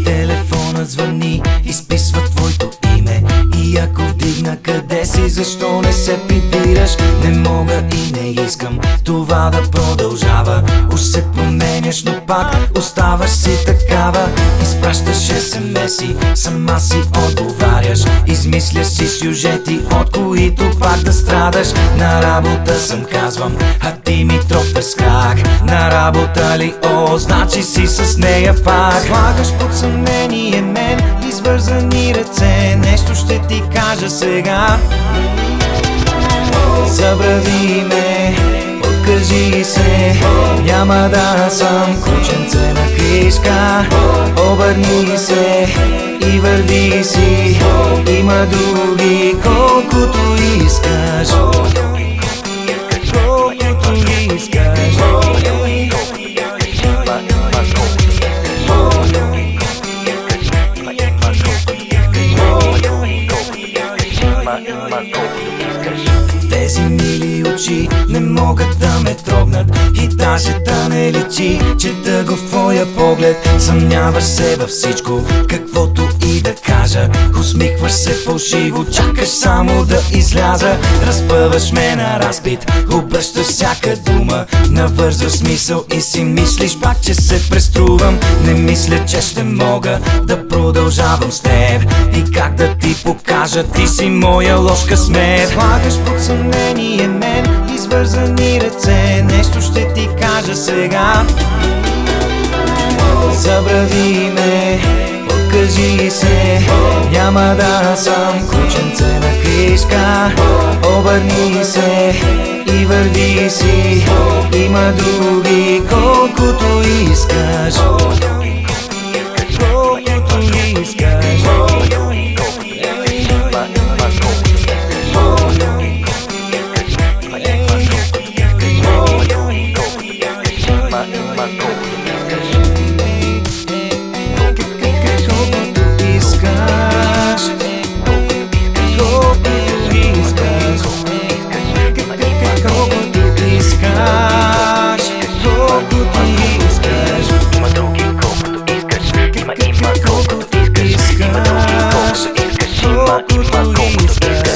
Телефонът звъни, изписва твоето име. И ако вдигна, къде си, защо не се прибираш? Не мога и не искам това да продължава. Уж се променяш, но пак оставаш си такава. Изпращаш SMS-и, сама си отговаряш. Измисляш си сюжети, от които пак да страдаш. На работа съм, казвам, а ти ми тропваш как? На работа ли? О, значи си с нея пак. Слагаш под съмнение мен, извързани ръце. Нещо ще ти кажа сега. Забрави ме, откажи се. Няма да съм кученце на книжка. Обърни се и върви си. Има други, колкото искаш. Колкото искаш. Тези мили очи не могат да ме трогнат. И даже да не личи, чета го в твоя поглед. Съмняваш се във всичко, каквото и да кажа. Усмихваш се фалшиво, чакаш само да изляза. Разпъваш ме на разпит, обръщаш всяка дума. Навързваш смисъл и си мислиш пак, че се преструвам. Не мисля, че ще мога да продължавам с теб. И как да ти покажа, ти си моя лош късмет. Слагаш под съмнение мен, извързани ръце. Нещо ще ти кажа сега. Забрави ме, откажи се. Няма да съм кученце на книжка. Обърни се и върви си. Има други, колкото искаш. Колкото искаш.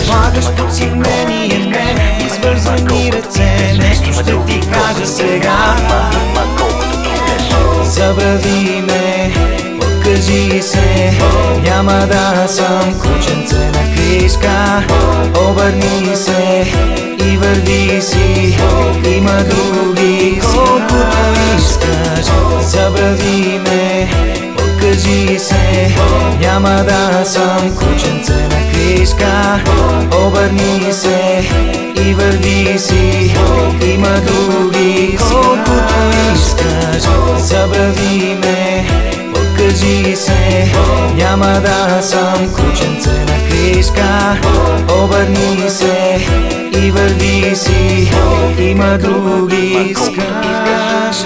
Слагаш под съмнение мен, извързани ръце. Нещо ще ти кажа сега. Забрави ме, откажи се. Няма да съм кученце на книжка. Обърни се и върви си. Има други, колкото искаш. Забрави ме, откажи се. Няма да съм кученце на книжка. Обърни се и върви си. Има други, колкото искаш. Забрави ме, откажи се. Няма да съм кученце на книжка. Обърни се и върви си. Има други, искаш.